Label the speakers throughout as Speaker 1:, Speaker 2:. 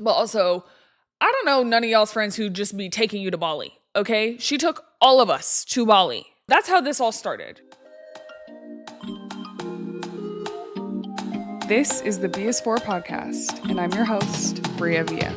Speaker 1: But also, I don't know none of y'all's friends who just be taking you to Bali, okay? She took all of us to Bali. That's how this all started. This is the thebisfor podcast, and I'm your host, Bria Villa.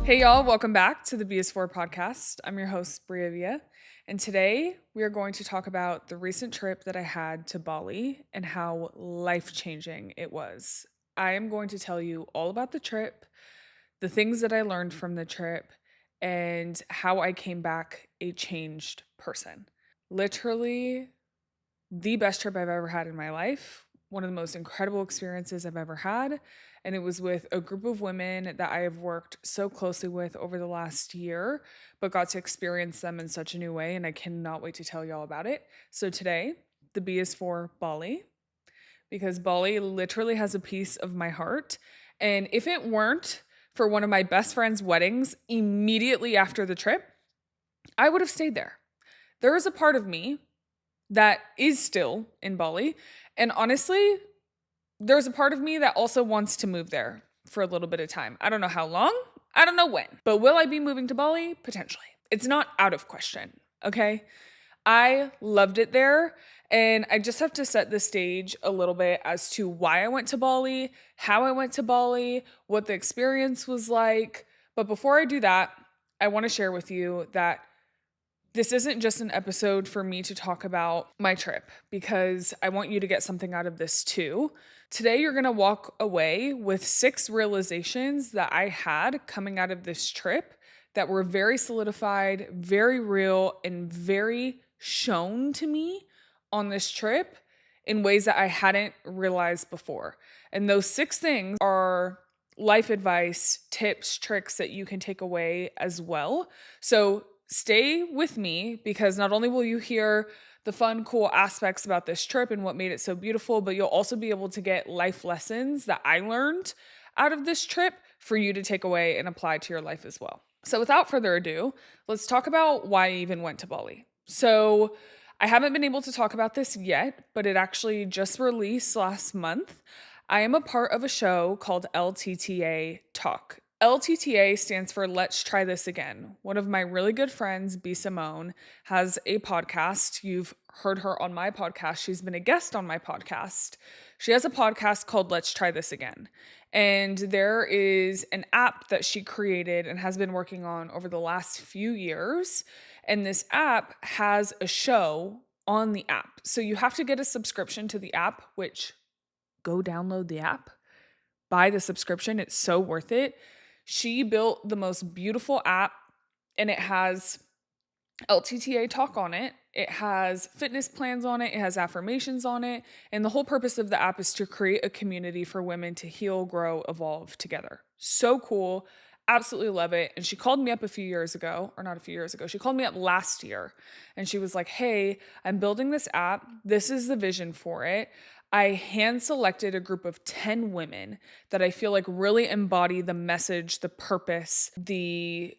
Speaker 1: Hey y'all, welcome back to the thebisfor podcast. I'm your host, Bria Villa, and today we are going to talk about the recent trip that I had to Bali and how life-changing it was. I am going to tell you all about the trip, the things that I learned from the trip, and how I came back a changed person. Literally the best trip I've ever had in my life, one of the most incredible experiences I've ever had. And it was with a group of women that I have worked so closely with over the last year, but got to experience them in such a new way. And I cannot wait to tell y'all about it. So today, the B is for Bali, because Bali literally has a piece of my heart. And if it weren't for one of my best friend's weddings immediately after the trip, I would have stayed there. There is a part of me that is still in Bali. And honestly, there's a part of me that also wants to move there for a little bit of time. I don't know how long, I don't know when, but will I be moving to Bali? Potentially. It's not out of question, okay? I loved it there, and I just have to set the stage a little bit as to why I went to Bali, how I went to Bali, what the experience was like. But before I do that, I want to share with you that this isn't just an episode for me to talk about my trip, because I want you to get something out of this too. Today, you're going to walk away with 6 realizations that I had coming out of this trip that were very solidified, very real, and very shown to me on this trip in ways that I hadn't realized before. And those 6 things are life advice, tips, tricks that you can take away as well. So stay with me, because not only will you hear the fun, cool aspects about this trip and what made it so beautiful, but you'll also be able to get life lessons that I learned out of this trip for you to take away and apply to your life as well. So without further ado, let's talk about why I even went to Bali. So I haven't been able to talk about this yet, but it actually just released last month. I am a part of a show called LTTA Talk. LTTA stands for Let's Try This Again. One of my really good friends, B. Simone, has a podcast. You've heard her on my podcast. She's been a guest on my podcast. She has a podcast called Let's Try This Again. And there is an app that she created and has been working on over the last few years. And this app has a show on the app. So you have to get a subscription to the app, which go download the app, buy the subscription. It's so worth it. She built the most beautiful app, and it has LTTA Talk on it. It has fitness plans on it. It has affirmations on it. And the whole purpose of the app is to create a community for women to heal, grow, evolve together. So cool. Absolutely love it. And she called me up a few years ago, or not a few years ago. She called me up last year, and she was like, hey, I'm building this app. This is the vision for it. I hand selected a group of 10 women that I feel like really embody the message, the purpose, the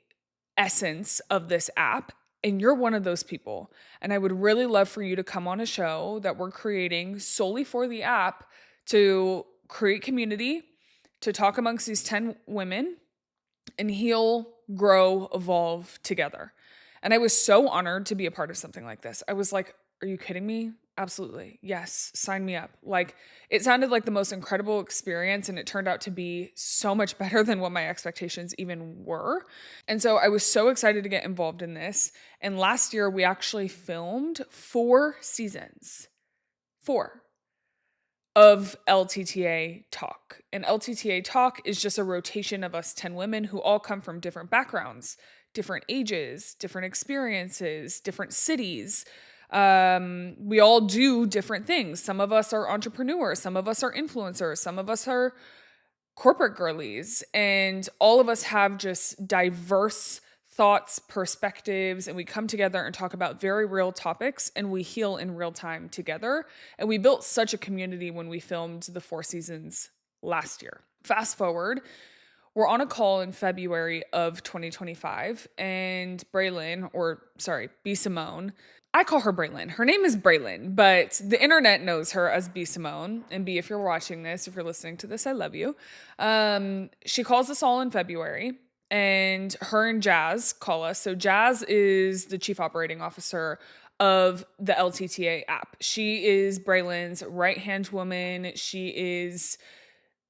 Speaker 1: essence of this app. And you're one of those people. And I would really love for you to come on a show that we're creating solely for the app to create community, to talk amongst these 10 women and heal, grow, evolve together. And I was so honored to be a part of something like this. I was like, are you kidding me? Absolutely. Yes. Sign me up. Like, it sounded like the most incredible experience, and it turned out to be so much better than what my expectations even were. And so I was so excited to get involved in this. And last year we actually filmed 4 seasons, 4 of LTTA Talk. And LTTA Talk is just a rotation of us 10 women who all come from different backgrounds, different ages, different experiences, different cities. We all do different things. Some of us are entrepreneurs, some of us are influencers, some of us are corporate girlies, and all of us have just diverse thoughts, perspectives, and we come together and talk about very real topics, and we heal in real time together. And we built such a community when we filmed the 4 seasons last year. Fast forward, we're on a call in February of 2025, and B. Simone, I call her Braylon. Her name is Braylon, but the internet knows her as B Simone. And B, if you're watching this, if you're listening to this, I love you. She calls us all in February, and her and Jazz call us. So Jazz is the chief operating officer of the LTTA app. She is Braylon's right-hand woman. She is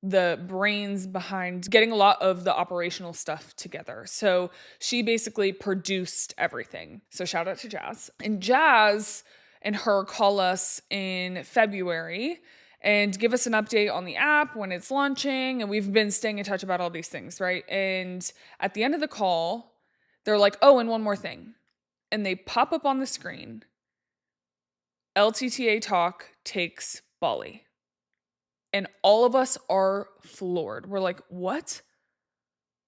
Speaker 1: the brains behind getting a lot of the operational stuff together. So she basically produced everything. So shout out to Jazz. And Jazz and her call us in February and give us an update on the app when it's launching. And we've been staying in touch about all these things, right? And at the end of the call, they're like, oh, and one more thing. And they pop up on the screen. LTTA Talk takes Bali. And all of us are floored. We're like, what?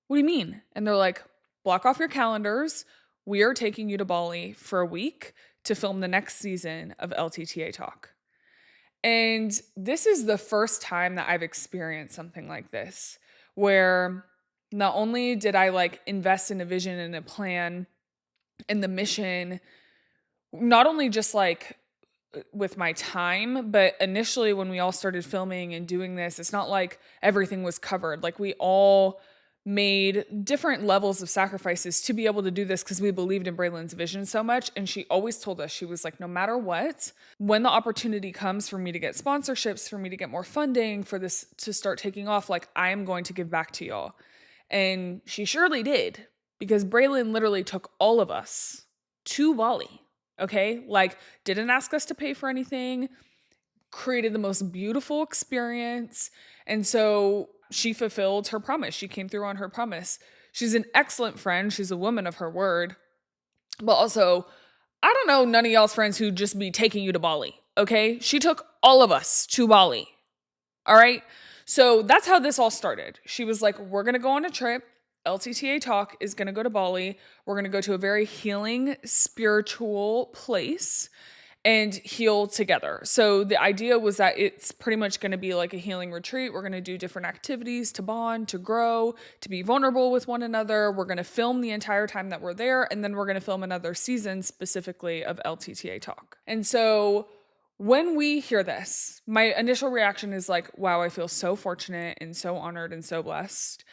Speaker 1: What do you mean? And they're like, block off your calendars. We are taking you to Bali for a week to film the next season of LTTA Talk. And this is the first time that I've experienced something like this, where not only did I like invest in a vision and a plan and the mission, not only just like with my time, but initially when we all started filming and doing this, it's not like everything was covered. Like we all made different levels of sacrifices to be able to do this because we believed in Braylon's vision so much. And she always told us, she was like, no matter what, when the opportunity comes for me to get sponsorships, for me to get more funding, for this to start taking off, like I am going to give back to y'all. And she surely did, because Braylon literally took all of us to Bali. Okay, like didn't ask us to pay for anything, created the most beautiful experience. And so she fulfilled her promise. She came through on her promise. She's an excellent friend. She's a woman of her word. But also, I don't know none of y'all's friends who just be taking you to Bali. Okay, she took all of us to Bali. All right. So that's how this all started. She was like, we're going to go on a trip. LTTA Talk is going to go to Bali. We're going to go to a very healing, spiritual place and heal together. So the idea was that it's pretty much going to be like a healing retreat. We're going to do different activities to bond, to grow, to be vulnerable with one another. We're going to film the entire time that we're there. And then we're going to film another season specifically of LTTA Talk. And so when we hear this, my initial reaction is like, wow, I feel so fortunate and so honored and so blessed.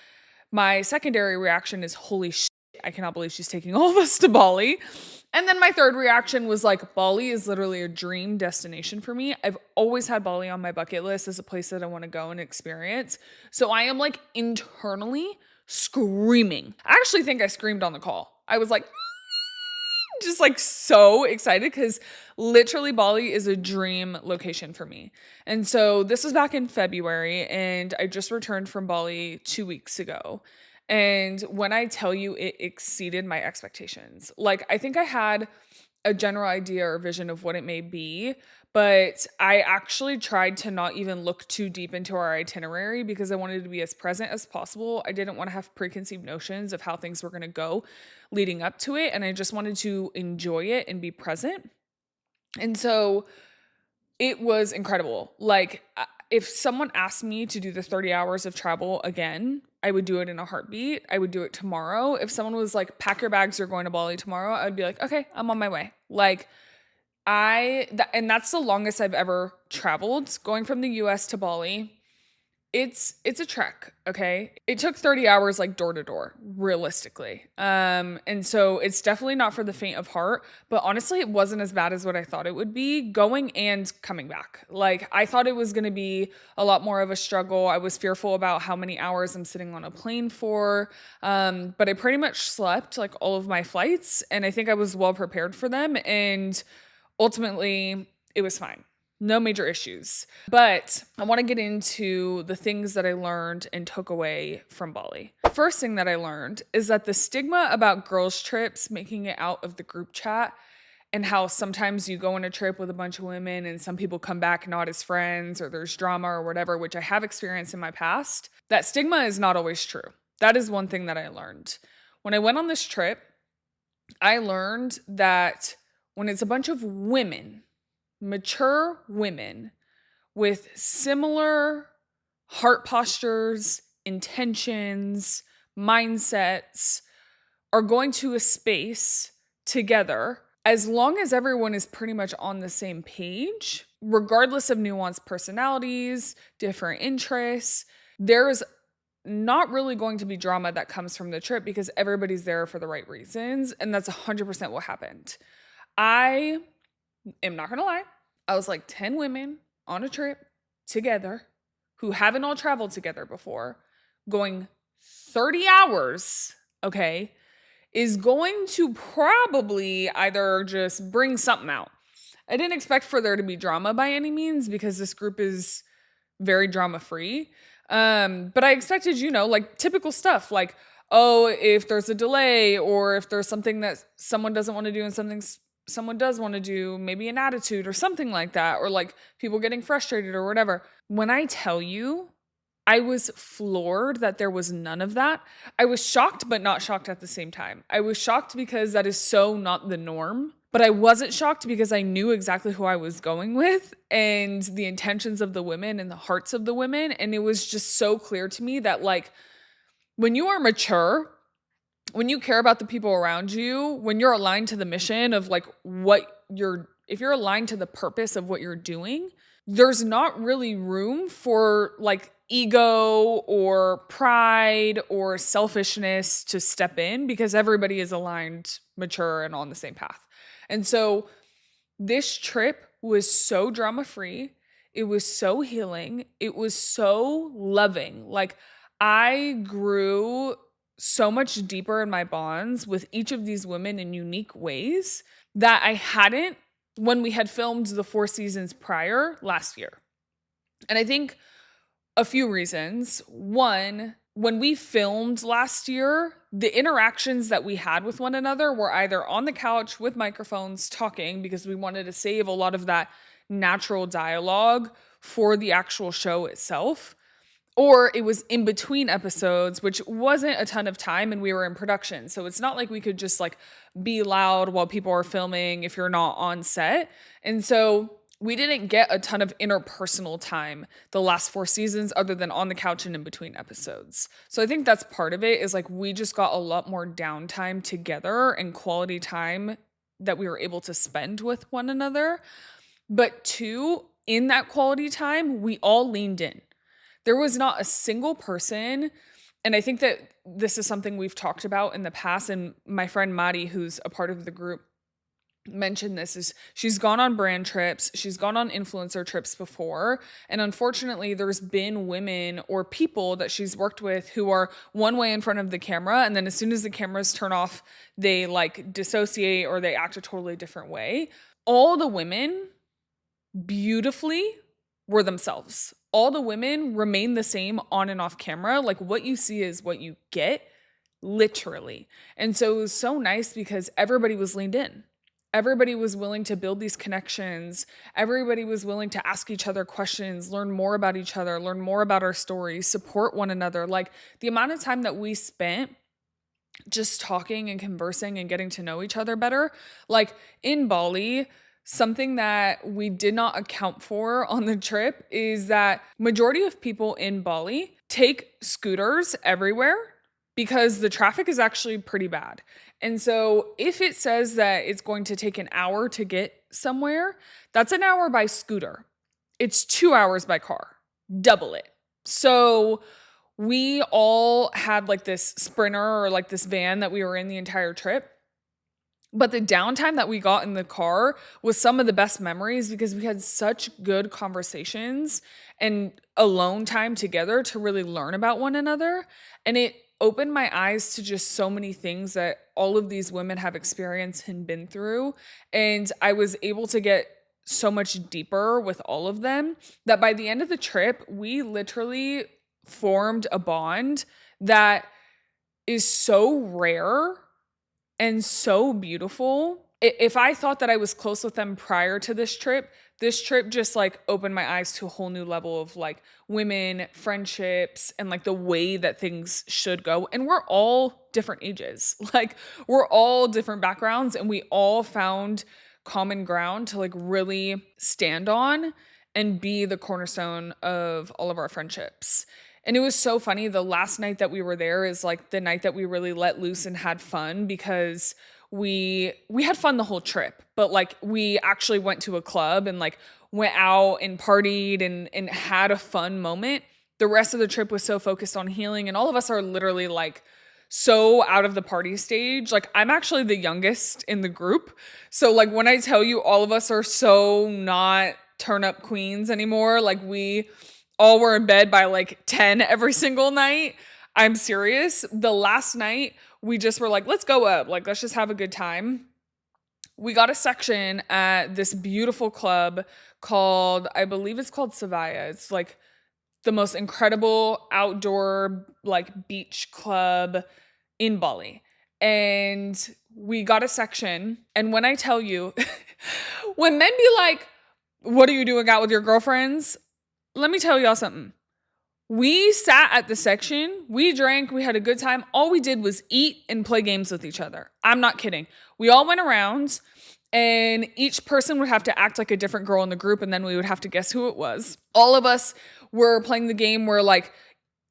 Speaker 1: My secondary reaction is, holy shit, I cannot believe she's taking all of us to Bali. And then my third reaction was like, Bali is literally a dream destination for me. I've always had Bali on my bucket list as a place that I want to go and experience. So I am like internally screaming. I actually think I screamed on the call. I was like, just like so excited because literally Bali is a dream location for me. And so this was back in February and I just returned from Bali 2 weeks ago. And when I tell you it exceeded my expectations, like I think I had a general idea or vision of what it may be, but I actually tried to not even look too deep into our itinerary because I wanted to be as present as possible. I didn't want to have preconceived notions of how things were going to go leading up to it. And I just wanted to enjoy it and be present. And so it was incredible. Like if someone asked me to do the 30 hours of travel again, I would do it in a heartbeat. I would do it tomorrow. If someone was like, pack your bags, you're going to Bali tomorrow, I'd be like, okay, I'm on my way. Like and that's the longest I've ever traveled, going from the US to Bali. It's a trek, okay? It took 30 hours like door to door, realistically. And so it's definitely not for the faint of heart, but honestly, it wasn't as bad as what I thought it would be going and coming back. Like I thought it was going to be a lot more of a struggle. I was fearful about how many hours I'm sitting on a plane for. But I pretty much slept like all of my flights and I think I was well prepared for them. And ultimately it was fine. No major issues. But I want to get into the things that I learned and took away from Bali. First thing that I learned is that the stigma about girls' trips making it out of the group chat and how sometimes you go on a trip with a bunch of women and some people come back not as friends or there's drama or whatever, which I have experienced in my past, that stigma is not always true. That is one thing that I learned. When I went on this trip, I learned that when it's a bunch of women, mature women with similar heart postures, intentions, mindsets are going to a space together as long as everyone is pretty much on the same page, regardless of nuanced personalities, different interests, there's not really going to be drama that comes from the trip because everybody's there for the right reasons. And that's 100% what happened. I am not going to lie. I was like 10 women on a trip together who haven't all traveled together before, going 30 hours, okay, is going to probably either just bring something out. I didn't expect for there to be drama by any means because this group is very drama free. But I expected, like typical stuff like, oh, if there's a delay or if there's something that someone doesn't want to do and something someone does want to do, maybe an attitude or something like that, or like people getting frustrated or whatever. When I tell you, I was floored that there was none of that. I was shocked, but not shocked at the same time. I was shocked because that is so not the norm, but I wasn't shocked because I knew exactly who I was going with and the intentions of the women and the hearts of the women. And it was just so clear to me that, like, when you are mature, when you care about the people around you, when you're aligned to the mission of like if you're aligned to the purpose of what you're doing, there's not really room for like ego or pride or selfishness to step in because everybody is aligned, mature, and on the same path. And so this trip was so drama free. It was so healing. It was so loving. Like, I grew so much deeper in my bonds with each of these women in unique ways that I hadn't when we had filmed the 4 seasons prior last year. And I think a few reasons. One, when we filmed last year, the interactions that we had with one another were either on the couch with microphones talking because we wanted to save a lot of that natural dialogue for the actual show itself, or it was in between episodes, which wasn't a ton of time and we were in production. So it's not like we could just like be loud while people are filming if you're not on set. And so we didn't get a ton of interpersonal time the last 4 seasons other than on the couch and in between episodes. So I think that's part of it, is like we just got a lot more downtime together and quality time that we were able to spend with one another. But 2, in that quality time, we all leaned in. There was not a single person, and I think that this is something we've talked about in the past, and my friend Madi, who's a part of the group, mentioned this, is she's gone on brand trips, she's gone on influencer trips before, and unfortunately there's been women or people that she's worked with who are one way in front of the camera, and then as soon as the cameras turn off, they like dissociate or they act a totally different way. All the women beautifully were themselves. All the women remain the same on and off camera. Like, what you see is what you get, literally. And so it was so nice because everybody was leaned in. Everybody was willing to build these connections. Everybody was willing to ask each other questions, learn more about each other, learn more about our stories, support one another. Like, the amount of time that we spent just talking and conversing and getting to know each other better. Like, in Bali, something that we did not account for on the trip is that majority of people in Bali take scooters everywhere because the traffic is actually pretty bad. And so if it says that it's going to take an hour to get somewhere, that's an hour by scooter. It's 2 hours by car, double it. So we all had like this Sprinter or like this van that we were in the entire trip. But the downtime that we got in the car was some of the best memories because we had such good conversations and alone time together to really learn about one another. And it opened my eyes to just so many things that all of these women have experienced and been through. And I was able to get so much deeper with all of them that by the end of the trip, we literally formed a bond that is so rare and so beautiful. If I thought that I was close with them prior to this trip just like opened my eyes to a whole new level of like women, friendships, and like the way that things should go. And we're all different ages. Like, we're all different backgrounds, and we all found common ground to like really stand on and be the cornerstone of all of our friendships. And it was so funny. The last night that we were there is like the night that we really let loose and had fun because we had fun the whole trip, but like we actually went to a club and like went out and partied and had a fun moment. The rest of the trip was so focused on healing, and all of us are literally like so out of the party stage. Like I'm actually the youngest in the group. So like when I tell you all of us are so not turn up queens anymore, like we all were in bed by like 10 every single night. I'm serious. The last night we just were like, let's go up. Like let's just have a good time. We got a section at this beautiful club called, I believe it's called Savaya. It's like the most incredible outdoor like beach club in Bali. And we got a section. And when I tell you, when men be like, what are you doing out with your girlfriends? Let me tell y'all something. We sat at the section, we drank, we had a good time. All we did was eat and play games with each other. I'm not kidding. We all went around and each person would have to act like a different girl in the group, and then we would have to guess who it was. All of us were playing the game where like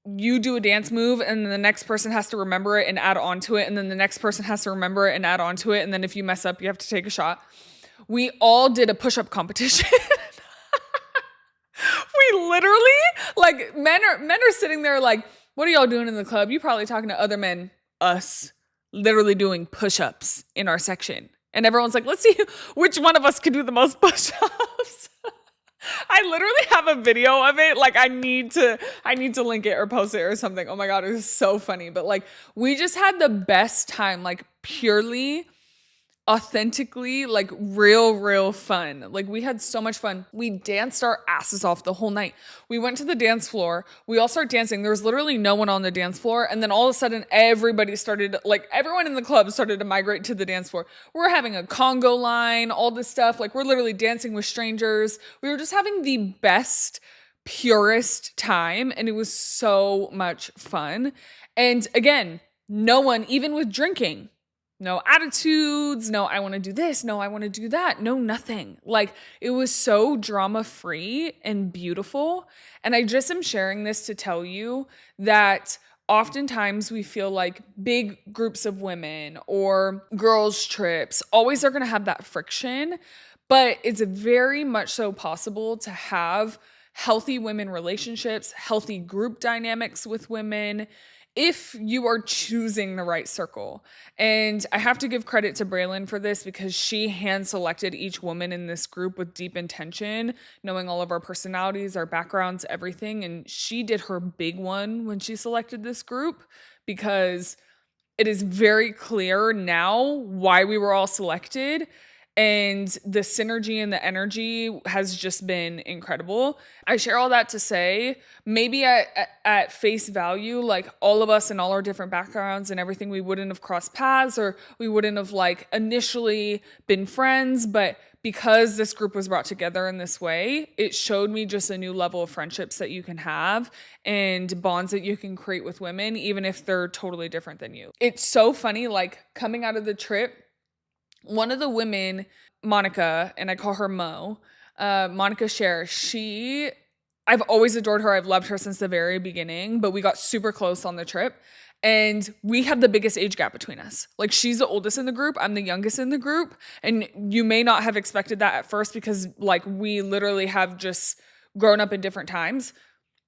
Speaker 1: you do a dance move and then the next person has to remember it and add on to it, and then the next person has to remember it and add on to it, and then if you mess up, you have to take a shot. We all did a push-up competition. We literally, like, men are sitting there like, what are y'all doing in the club? You probably talking to other men. Us literally doing push-ups in our section. And everyone's like, let's see which one of us can do the most push-ups. I literally have a video of it. Like I need to link it or post it or something. Oh my God, it was so funny. But like we just had the best time, like purely authentically, like real fun. Like we had so much fun. We danced our asses off the whole night. We went to the dance floor. We all started dancing. There was literally no one on the dance floor. And then all of a sudden everybody started, like everyone in the club started to migrate to the dance floor. We're having a Congo line, all this stuff. Like we're literally dancing with strangers. We were just having the best, purest time. And it was so much fun. And again, no one, even with drinking, no attitudes, no, I want to do this, no, I want to do that, no, nothing. Like, it was so drama-free and beautiful. And I just am sharing this to tell you that oftentimes we feel like big groups of women or girls' trips always are going to have that friction, but it's very much so possible to have healthy women relationships, healthy group dynamics with women, if you are choosing the right circle. And I have to give credit to Braylon for this because she hand selected each woman in this group with deep intention, knowing all of our personalities, our backgrounds, everything. And she did her big one when she selected this group because it is very clear now why we were all selected. And the synergy and the energy has just been incredible. I share all that to say, maybe at face value, like all of us and all our different backgrounds and everything, we wouldn't have crossed paths or we wouldn't have like initially been friends. But because this group was brought together in this way, it showed me just a new level of friendships that you can have and bonds that you can create with women, even if they're totally different than you. It's so funny, like coming out of the trip, one of the women, Monica, and I call her Mo, Monica Scher, I've always adored her. I've loved her since the very beginning, but we got super close on the trip and we have the biggest age gap between us. Like she's the oldest in the group. I'm the youngest in the group. And you may not have expected that at first because like we literally have just grown up in different times.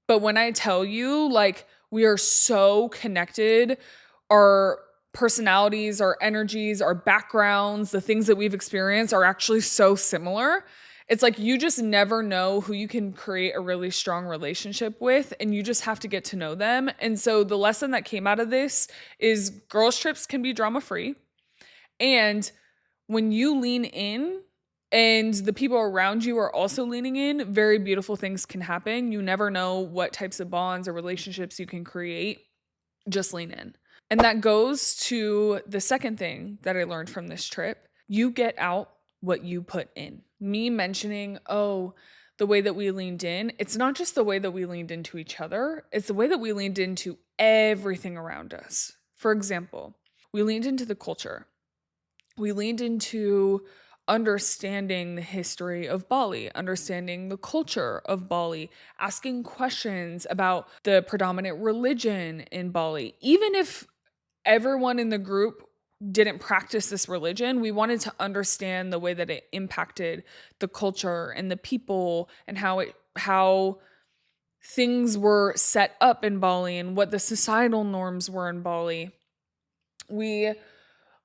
Speaker 1: But when I tell you, like we are so connected, our personalities, our energies, our backgrounds, the things that we've experienced are actually so similar. It's like you just never know who you can create a really strong relationship with, and you just have to get to know them. And so the lesson that came out of this is girls' trips can be drama-free. And when you lean in and the people around you are also leaning in, very beautiful things can happen. You never know what types of bonds or relationships you can create. Just lean in. And that goes to the second thing that I learned from this trip. You get out what you put in. Me mentioning, the way that we leaned in, it's not just the way that we leaned into each other, it's the way that we leaned into everything around us. For example, we leaned into the culture. We leaned into understanding the history of Bali, understanding the culture of Bali, asking questions about the predominant religion in Bali. Even if everyone in the group didn't practice this religion, we wanted to understand the way that it impacted the culture and the people, and how things were set up in Bali and what the societal norms were in Bali. We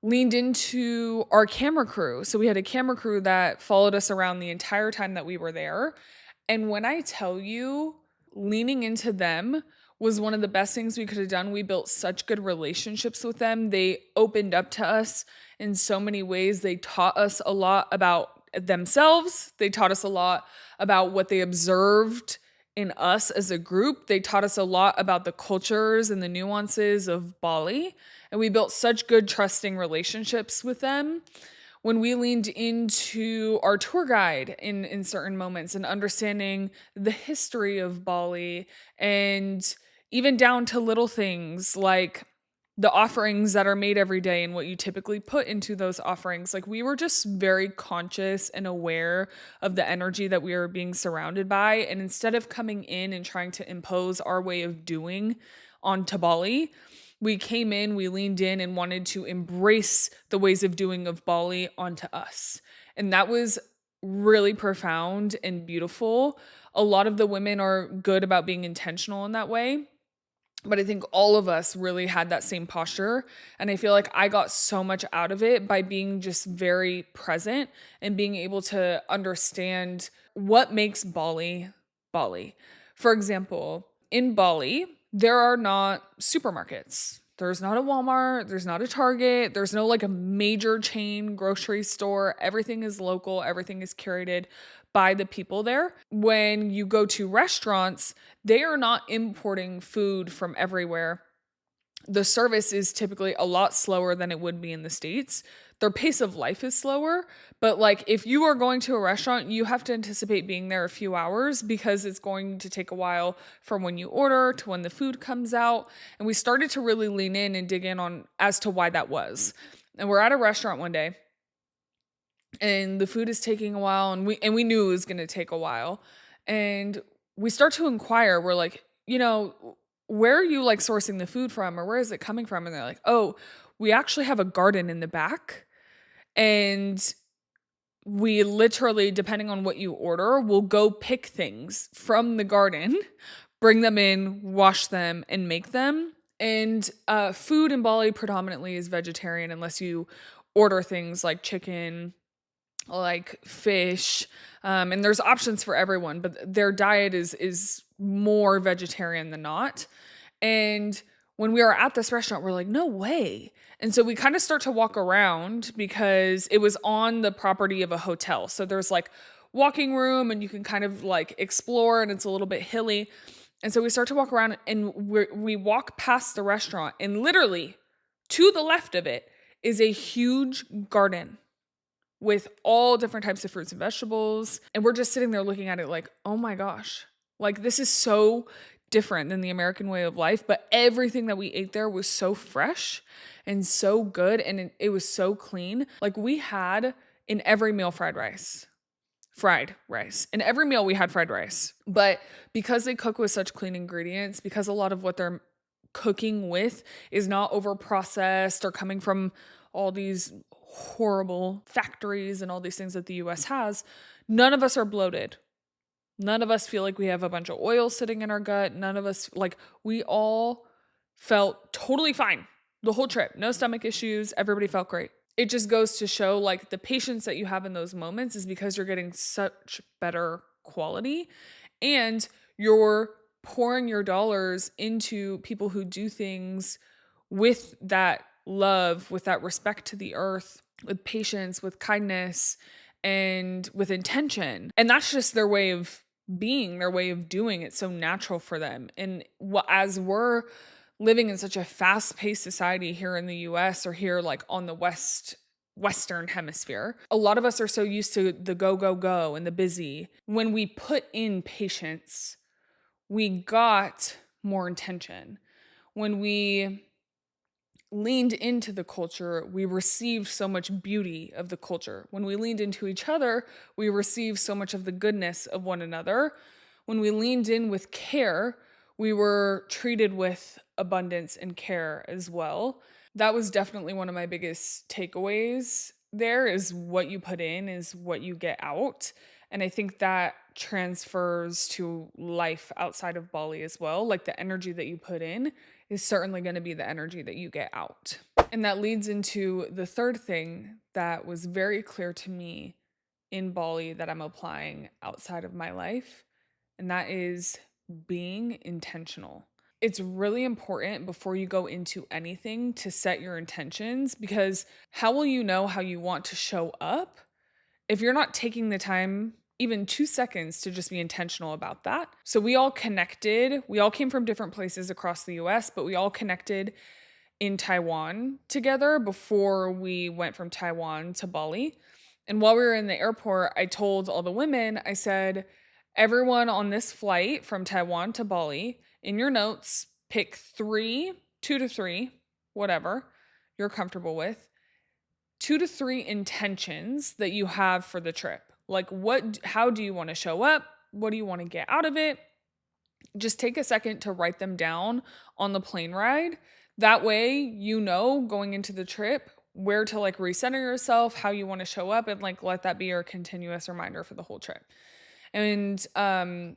Speaker 1: leaned into our camera crew. So we had a camera crew that followed us around the entire time that we were there. And when I tell you, leaning into them was one of the best things we could have done. We built such good relationships with them. They opened up to us in so many ways. They taught us a lot about themselves. They taught us a lot about what they observed in us as a group. They taught us a lot about the cultures and the nuances of Bali. And we built such good, trusting relationships with them. When we leaned into our tour guide in certain moments and understanding the history of Bali, and even down to little things like the offerings that are made every day and what you typically put into those offerings. Like, we were just very conscious and aware of the energy that we were being surrounded by. And instead of coming in and trying to impose our way of doing onto Bali, we came in, we leaned in and wanted to embrace the ways of doing of Bali onto us. And that was really profound and beautiful. A lot of the women are good about being intentional in that way. But I think all of us really had that same posture. And I feel like I got so much out of it by being just very present and being able to understand what makes Bali Bali. For example, in Bali, there are not supermarkets. There's not a Walmart, there's not a Target, there's no like a major chain grocery store. Everything is local, everything is curated by the people there. When you go to restaurants, they are not importing food from everywhere. The service is typically a lot slower than it would be in the States. Their pace of life is slower, but like if you are going to a restaurant, you have to anticipate being there a few hours because it's going to take a while from when you order to when the food comes out. And we started to really lean in and dig in on as to why that was. And we're at a restaurant one day and the food is taking a while, and we knew it was going to take a while. And we start to inquire. We're like, where are you like sourcing the food from, or where is it coming from? And they're like, oh, we actually have a garden in the back, and we literally, depending on what you order, will go pick things from the garden, bring them in, wash them, and make them. And food in Bali predominantly is vegetarian unless you order things like chicken, like fish, and there's options for everyone, but their diet is more vegetarian than not. And when we were at this restaurant, we're like, no way. And so we kind of start to walk around because it was on the property of a hotel. So there's like walking room and you can kind of like explore, and it's a little bit hilly. And so we start to walk around, and we walk past the restaurant, and literally to the left of it is a huge garden with all different types of fruits and vegetables. And we're just sitting there looking at it like, oh my gosh, like this is so different than the American way of life. But everything that we ate there was so fresh and so good. And it was so clean. Like, we had in every meal fried rice. In every meal we had fried rice. But because they cook with such clean ingredients, because a lot of what they're cooking with is not over processed or coming from all these horrible factories and all these things that the US has, none of us are bloated. None of us feel like we have a bunch of oil sitting in our gut. None of us, like, we all felt totally fine the whole trip. No stomach issues. Everybody felt great. It just goes to show, like, the patience that you have in those moments is because you're getting such better quality, and you're pouring your dollars into people who do things with that love, with that respect to the earth, with patience, with kindness, and with intention. And that's just their way of being, their way of doing it. So natural for them. And as we're living in such a fast-paced society here in the US, or here like on the Western hemisphere, a lot of us are so used to the go, go, go and the busy. When we put in patience, we got more intention. When we leaned into the culture, we received so much beauty of the culture. When we leaned into each other, we received so much of the goodness of one another. When we leaned in with care, we were treated with abundance and care as well. That was definitely one of my biggest takeaways there is what you put in is what you get out. And I think that transfers to life outside of Bali as well. Like the energy that you put in is certainly going to be the energy that you get out. And that leads into the third thing that was very clear to me in Bali that I'm applying outside of my life, and that is being intentional. It's really important before you go into anything to set your intentions, because how will you know how you want to show up if you're not taking the time, even 2 seconds, to just be intentional about that? So we all connected. We all came from different places across the US, but we all connected in Taiwan together before we went from Taiwan to Bali. And while we were in the airport, I told all the women, I said, everyone on this flight from Taiwan to Bali, in your notes, pick three, 2 to 3, whatever you're comfortable with, 2 to 3 intentions that you have for the trip. Like, how do you want to show up? What do you want to get out of it? Just take a second to write them down on the plane ride. That way, you know, going into the trip, where to like recenter yourself, how you want to show up, and like let that be your continuous reminder for the whole trip. And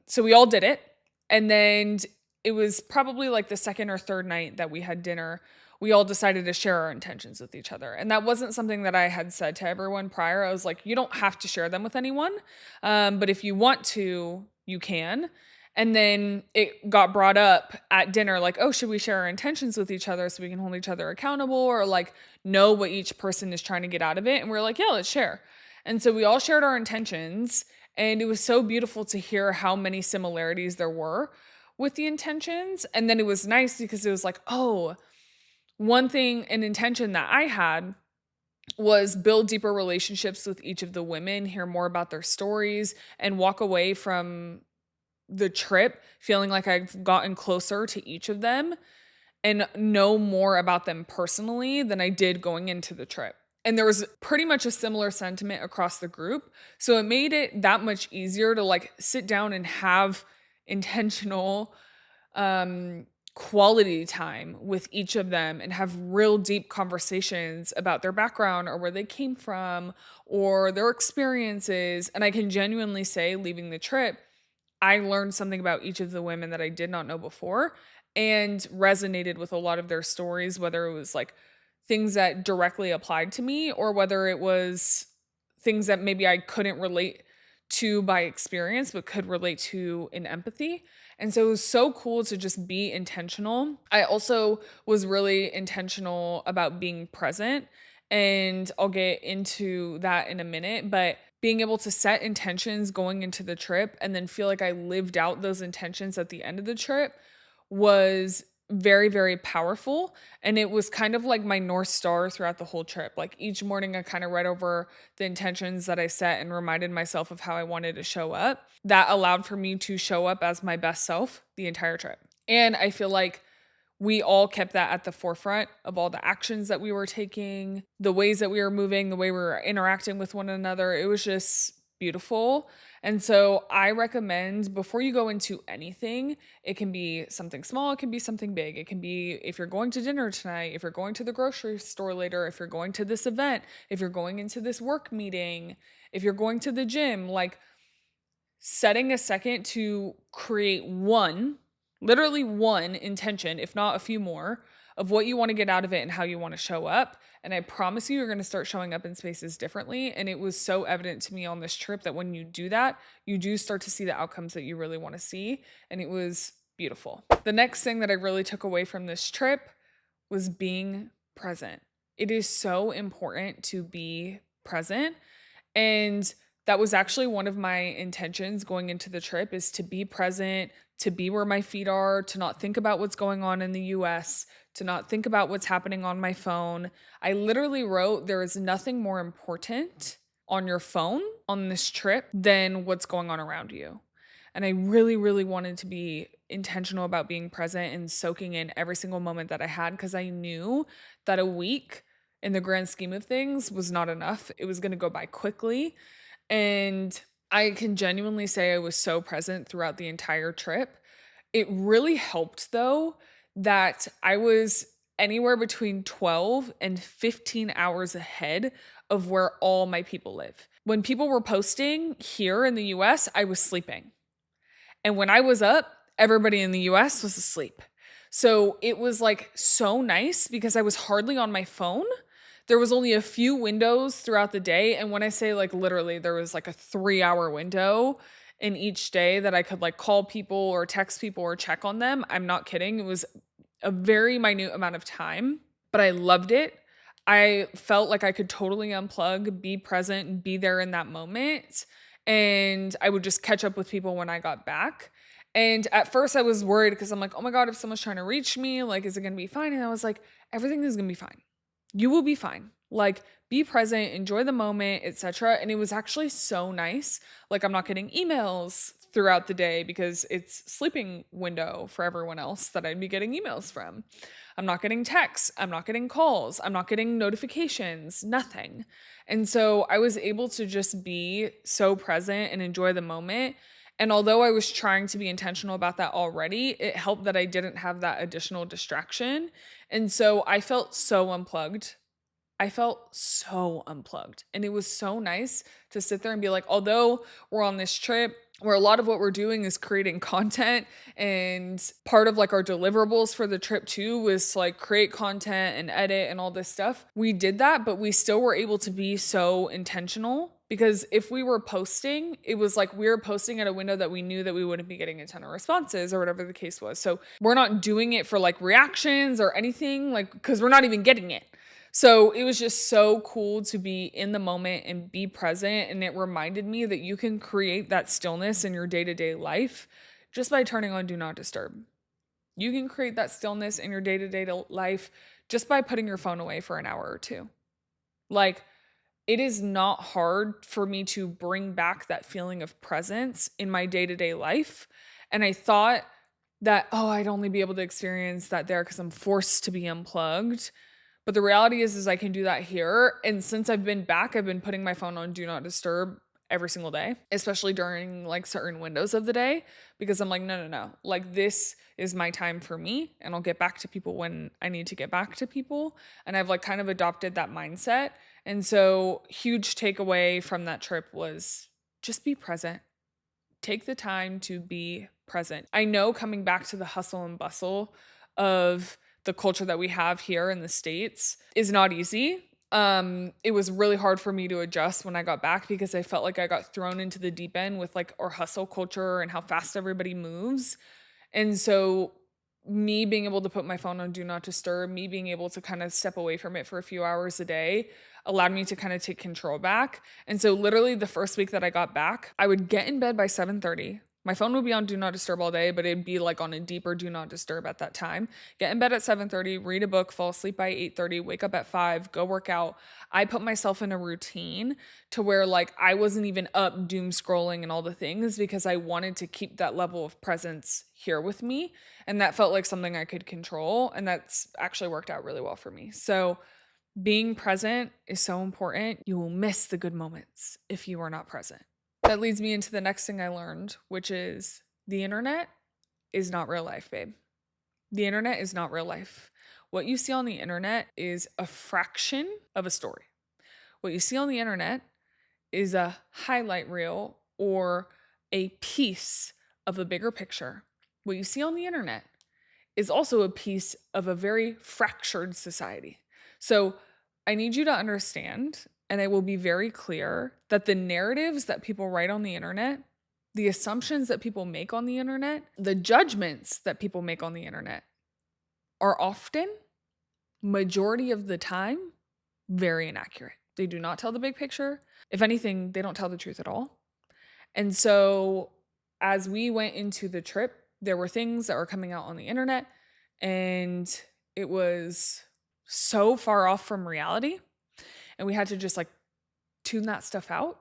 Speaker 1: so we all did it. And then it was probably like the second or third night that we had dinner. We all decided to share our intentions with each other. And that wasn't something that I had said to everyone prior. I was like, you don't have to share them with anyone. But if you want to, you can. And then it got brought up at dinner, like, oh, should we share our intentions with each other so we can hold each other accountable, or like know what each person is trying to get out of it? And we're like, yeah, let's share. And so we all shared our intentions. And it was so beautiful to hear how many similarities there were with the intentions. And then it was nice because it was like, oh, one thing, an intention that I had was build deeper relationships with each of the women, hear more about their stories, and walk away from the trip feeling like I've gotten closer to each of them and know more about them personally than I did going into the trip. And there was pretty much a similar sentiment across the group. So it made it that much easier to like sit down and have intentional quality time with each of them and have real deep conversations about their background or where they came from or their experiences. And I can genuinely say, leaving the trip, I learned something about each of the women that I did not know before and resonated with a lot of their stories, whether it was like things that directly applied to me or whether it was things that maybe I couldn't relate to by experience, but could relate to in empathy. And so it was so cool to just be intentional. I also was really intentional about being present. And I'll get into that in a minute, but being able to set intentions going into the trip and then feel like I lived out those intentions at the end of the trip was very, very powerful. And it was kind of like my North Star throughout the whole trip. Like each morning, I kind of read over the intentions that I set and reminded myself of how I wanted to show up. That allowed for me to show up as my best self the entire trip. And I feel like we all kept that at the forefront of all the actions that we were taking, the ways that we were moving, the way we were interacting with one another. It was just beautiful. And so I recommend before you go into anything, it can be something small, it can be something big. It can be if you're going to dinner tonight, if you're going to the grocery store later, if you're going to this event, if you're going into this work meeting, if you're going to the gym, like setting a second to create literally one intention, if not a few more, of what you want to get out of it and how you want to show up. And I promise you're going to start showing up in spaces differently. And it was so evident to me on this trip that when you do that, you do start to see the outcomes that you really want to see. And it was beautiful. The next thing that I really took away from this trip was being present. It is so important to be present. And that was actually one of my intentions going into the trip, is to be present, to be where my feet are, to not think about what's going on in the US, to not think about what's happening on my phone. I literally wrote, there is nothing more important on your phone on this trip than what's going on around you. And I really, really wanted to be intentional about being present and soaking in every single moment that I had, because I knew that a week in the grand scheme of things was not enough. It was going to go by quickly. And I can genuinely say I was so present throughout the entire trip. It really helped, though, that I was anywhere between 12 and 15 hours ahead of where all my people live. When people were posting here in the US, I was sleeping. And when I was up, everybody in the US was asleep. So it was like so nice because I was hardly on my phone. There was only a few windows throughout the day. And when I say like literally, there was like a 3-hour window in each day that I could like call people or text people or check on them. I'm not kidding. It was a very minute amount of time, but I loved it. I felt like I could totally unplug, be present, be there in that moment. And I would just catch up with people when I got back. And at first I was worried because I'm like, oh my God, if someone's trying to reach me, like, is it going to be fine? And I was like, everything is going to be fine. You will be fine. Like, be present, enjoy the moment, etc. And it was actually so nice. Like, I'm not getting emails throughout the day because it's sleeping window for everyone else that I'd be getting emails from. I'm not getting texts. I'm not getting calls. I'm not getting notifications, nothing. And so I was able to just be so present and enjoy the moment. And although I was trying to be intentional about that already, it helped that I didn't have that additional distraction. And so I felt so unplugged. I felt so unplugged. And it was so nice to sit there and be like, although we're on this trip where a lot of what we're doing is creating content, and part of like our deliverables for the trip too was to like create content and edit and all this stuff. We did that, but we still were able to be so intentional, because if we were posting, it was like we were posting at a window that we knew that we wouldn't be getting a ton of responses or whatever the case was. So we're not doing it for like reactions or anything, like, because we're not even getting it. So it was just so cool to be in the moment and be present. And it reminded me that you can create that stillness in your day-to-day life just by turning on Do Not Disturb. You can create that stillness in your day-to-day life just by putting your phone away for an hour or two. Like, it is not hard for me to bring back that feeling of presence in my day-to-day life. And I thought that, oh, I'd only be able to experience that there because I'm forced to be unplugged. But the reality is I can do that here. And since I've been back, I've been putting my phone on Do Not Disturb every single day, especially during like certain windows of the day, because I'm like, no. Like, this is my time for me, and I'll get back to people when I need to get back to people. And I've like kind of adopted that mindset. And so huge takeaway from that trip was just be present. Take the time to be present. I know coming back to the hustle and bustle of the culture that we have here in the States is not easy. It was really hard for me to adjust when I got back because I felt like I got thrown into the deep end with like our hustle culture and how fast everybody moves. And so me being able to put my phone on Do Not Disturb, me being able to kind of step away from it for a few hours a day allowed me to kind of take control back. And so literally the first week that I got back, I would get in bed by 7:30. My phone would be on Do Not Disturb all day, but it'd be like on a deeper Do Not Disturb at that time. Get in bed at 7:30, read a book, fall asleep by 8:30, wake up at 5, go work out. I put myself in a routine to where like I wasn't even up doom scrolling and all the things because I wanted to keep that level of presence here with me. And that felt like something I could control. And that's actually worked out really well for me. So being present is so important. You will miss the good moments if you are not present. That leads me into the next thing I learned, which is the internet is not real life, babe. The internet is not real life. What you see on the internet is a fraction of a story. What you see on the internet is a highlight reel or a piece of a bigger picture. What you see on the internet is also a piece of a very fractured society. So I need you to understand, and I will be very clear, that the narratives that people write on the internet, the assumptions that people make on the internet, the judgments that people make on the internet are often, majority of the time, very inaccurate. They do not tell the big picture. If anything, they don't tell the truth at all. And so as we went into the trip, there were things that were coming out on the internet, and it was so far off from reality. And we had to just like tune that stuff out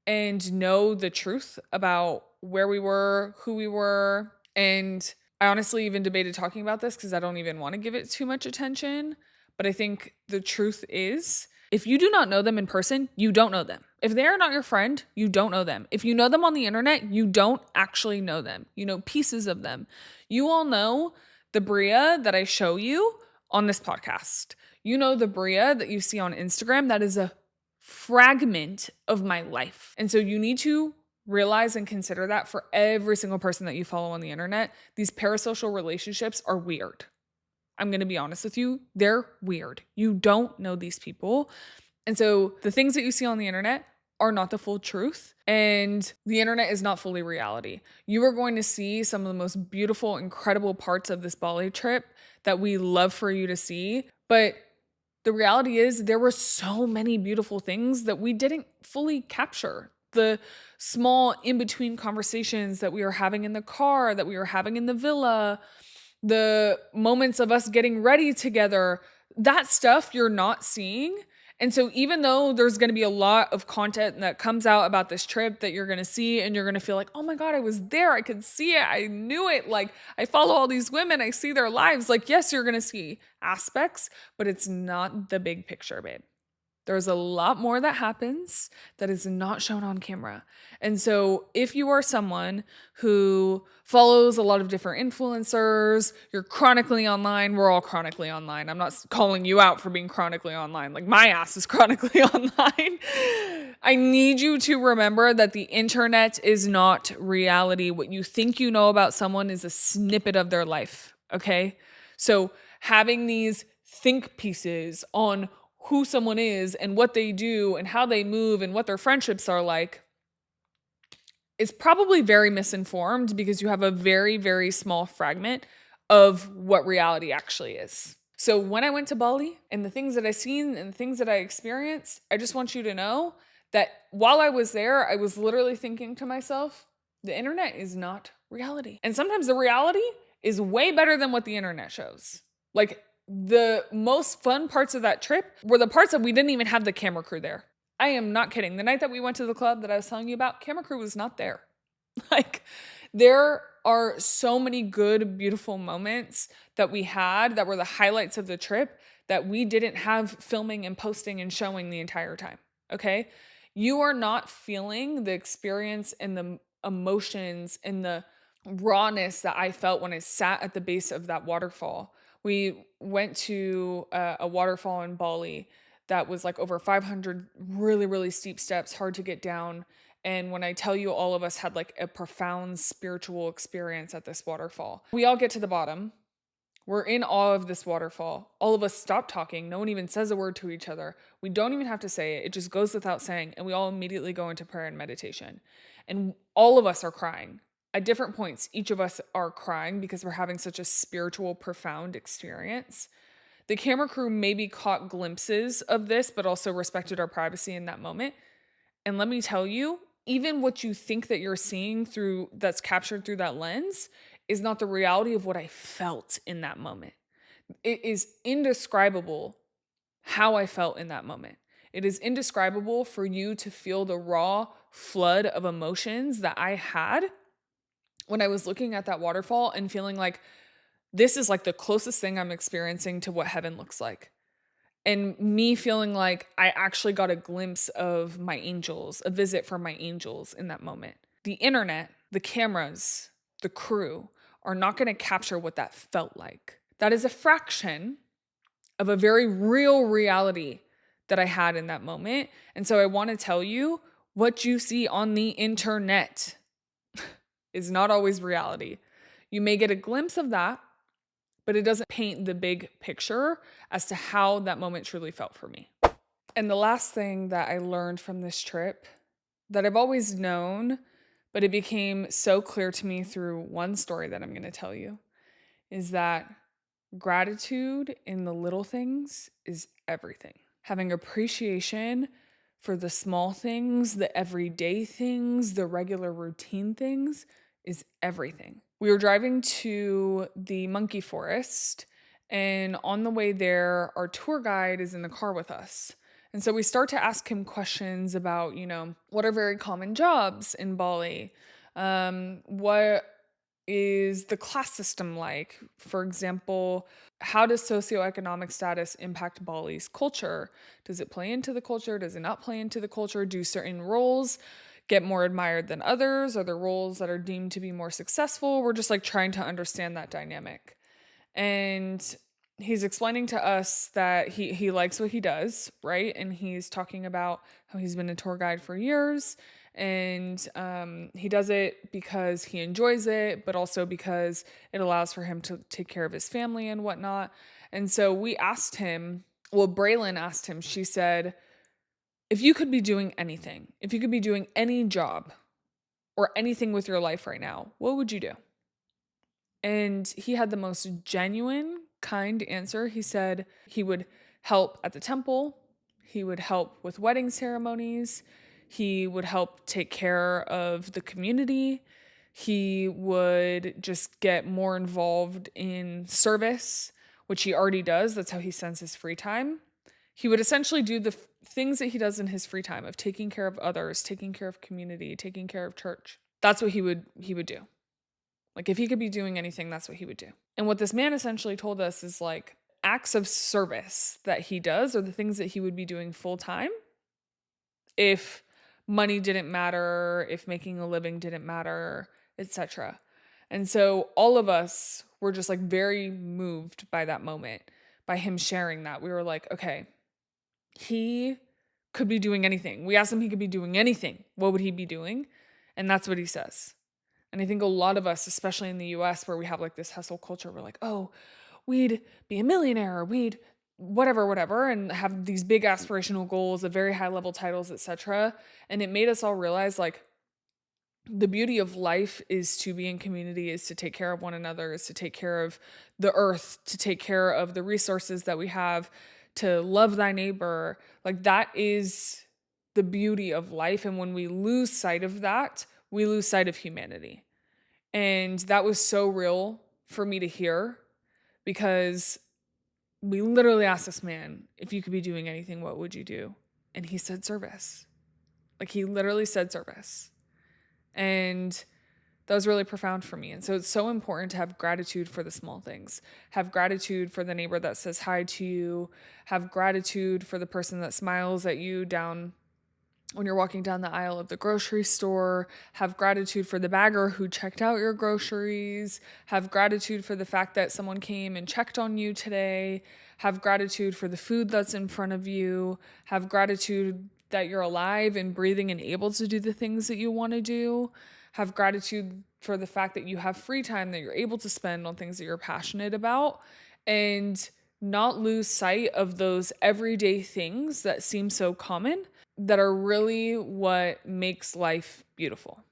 Speaker 1: and know the truth about where we were, who we were. And I honestly even debated talking about this because I don't even want to give it too much attention. But I think the truth is, if you do not know them in person, you don't know them. If they are not your friend, you don't know them. If you know them on the internet, you don't actually know them. You know pieces of them. You all know the Bria that I show you on this podcast. You know, the Bria that you see on Instagram, that is a fragment of my life. And so you need to realize and consider that for every single person that you follow on the internet. These parasocial relationships are weird. I'm going to be honest with you, they're weird. You don't know these people. And so the things that you see on the internet are not the full truth, and the internet is not fully reality. You are going to see some of the most beautiful, incredible parts of this Bali trip that we love for you to see. But the reality is there were so many beautiful things that we didn't fully capture. The small in-between conversations that we were having in the car, that we were having in the villa, the moments of us getting ready together, that stuff you're not seeing. And so even though there's going to be a lot of content that comes out about this trip that you're going to see and you're going to feel like, oh my God, I was there. I could see it. I knew it. Like, I follow all these women. I see their lives. Like, yes, you're going to see aspects, but it's not the big picture, babe. There's a lot more that happens that is not shown on camera. And so if you are someone who follows a lot of different influencers, you're chronically online, we're all chronically online. I'm not calling you out for being chronically online. Like, my ass is chronically online. I need you to remember that the internet is not reality. What you think you know about someone is a snippet of their life, okay? So having these think pieces on who someone is and what they do and how they move and what their friendships are like is probably very misinformed because you have a very, very small fragment of what reality actually is. So when I went to Bali and the things that I seen and the things that I experienced, I just want you to know that while I was there, I was literally thinking to myself, the internet is not reality. And sometimes the reality is way better than what the internet shows. Like, the most fun parts of that trip were the parts that we didn't even have the camera crew there. I am not kidding. The night that we went to the club that I was telling you about, camera crew was not there. Like, there are so many good, beautiful moments that we had that were the highlights of the trip that we didn't have filming and posting and showing the entire time. Okay? You are not feeling the experience and the emotions and the rawness that I felt when I sat at the base of that waterfall. We went to a waterfall in Bali that was like over 500 really, really steep steps, hard to get down. And when I tell you, all of us had like a profound spiritual experience at this waterfall. We all get to the bottom. We're in awe of this waterfall. All of us stop talking. No one even says a word to each other. We don't even have to say it. It just goes without saying. And we all immediately go into prayer and meditation. And all of us are crying. At different points, each of us are crying because we're having such a spiritual, profound experience. The camera crew maybe caught glimpses of this, but also respected our privacy in that moment. And let me tell you, even what you think that you're seeing through that's captured through that lens is not the reality of what I felt in that moment. It is indescribable how I felt in that moment. It is indescribable for you to feel the raw flood of emotions that I had when I was looking at that waterfall and feeling like this is like the closest thing I'm experiencing to what heaven looks like. And me feeling like I actually got a glimpse of my angels, a visit from my angels in that moment. The internet, the cameras, the crew are not going to capture what that felt like. That is a fraction of a very real reality that I had in that moment. And so I want to tell you, what you see on the internet is not always reality. You may get a glimpse of that, but it doesn't paint the big picture as to how that moment truly felt for me. And the last thing that I learned from this trip that I've always known, but it became so clear to me through one story that I'm going to tell you, is that gratitude in the little things is everything. Having appreciation for the small things, the everyday things, the regular routine things is everything. We were driving to the monkey forest, and on the way there, our tour guide is in the car with us. And so we start to ask him questions about, what are very common jobs in Bali? What is the class system like? For example, how does socioeconomic status impact Bali's culture? Does it play into the culture? Does it not play into the culture? Do certain roles get more admired than others? Are there roles that are deemed to be more successful? We're just like trying to understand that dynamic. And he's explaining to us that he likes what he does, right? And he's talking about how he's been a tour guide for years, and he does it because he enjoys it, but also because it allows for him to take care of his family and whatnot. And so we asked him, well, Braylon asked him, she said, if you could be doing anything, if you could be doing any job or anything with your life right now, what would you do? And he had the most genuine, kind answer. He said he would help at the temple, he would help with wedding ceremonies, he would help take care of the community, he would just get more involved in service, which he already does. That's how he spends his free time. He would essentially do the things that he does in his free time of taking care of others, taking care of community, taking care of church. That's what he would do. Like if he could be doing anything, that's what he would do. And what this man essentially told us is like acts of service that he does are the things that he would be doing full time if money didn't matter, if making a living didn't matter, etc. And so all of us were just like very moved by that moment, by him sharing that. We were like, okay, he could be doing anything. We asked him he could be doing anything. What would he be doing? And that's what he says. And I think a lot of us, especially in the US where we have like this hustle culture, we're like, oh, we'd be a millionaire, or we'd whatever, and have these big aspirational goals of very high level titles, etc. And it made us all realize like the beauty of life is to be in community, is to take care of one another, is to take care of the earth, to take care of the resources that we have, to love thy neighbor. Like that is the beauty of life. And when we lose sight of that, we lose sight of humanity. And that was so real for me to hear, because we literally asked this man, if you could be doing anything, what would you do? And he said service. Like he literally said service. And that was really profound for me. And so it's so important to have gratitude for the small things. Have gratitude for the neighbor that says hi to you. Have gratitude for the person that smiles at you down when you're walking down the aisle of the grocery store. Have gratitude for the bagger who checked out your groceries. Have gratitude for the fact that someone came and checked on you today. Have gratitude for the food that's in front of you. Have gratitude that you're alive and breathing and able to do the things that you want to do. Have gratitude for the fact that you have free time that you're able to spend on things that you're passionate about, and not lose sight of those everyday things that seem so common, that are really what makes life beautiful.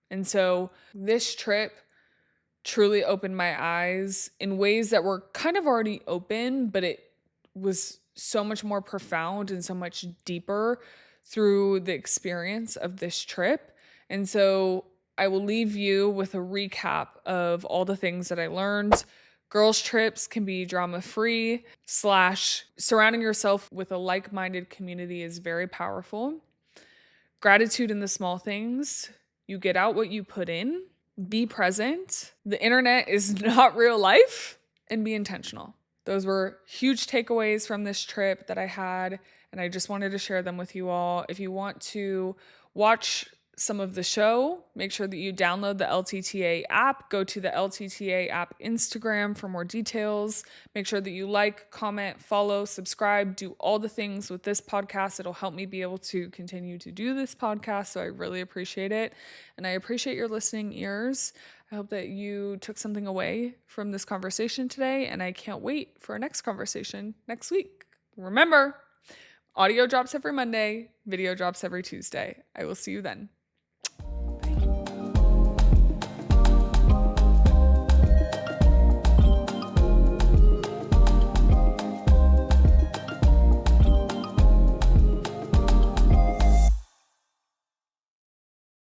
Speaker 1: And so this trip truly opened my eyes in ways that were kind of already open, but it was so much more profound and so much deeper through the experience of this trip. And so I will leave you with a recap of all the things that I learned. Girls' trips can be drama-free / surrounding yourself with a like-minded community is very powerful. Gratitude in the small things. You get out what you put in. Be present. The internet is not real life. And be intentional. Those were huge takeaways from this trip that I had, and I just wanted to share them with you all. If you want to watch some of the show, make sure that you download the LTTA app. Go to the LTTA app Instagram for more details. Make sure that you like, comment, follow, subscribe, do all the things with this podcast. It'll help me be able to continue to do this podcast, so I really appreciate it. And I appreciate your listening ears. I hope that you took something away from this conversation today, and I can't wait for our next conversation next week. Remember, audio drops every Monday, video drops every Tuesday. I will see you then.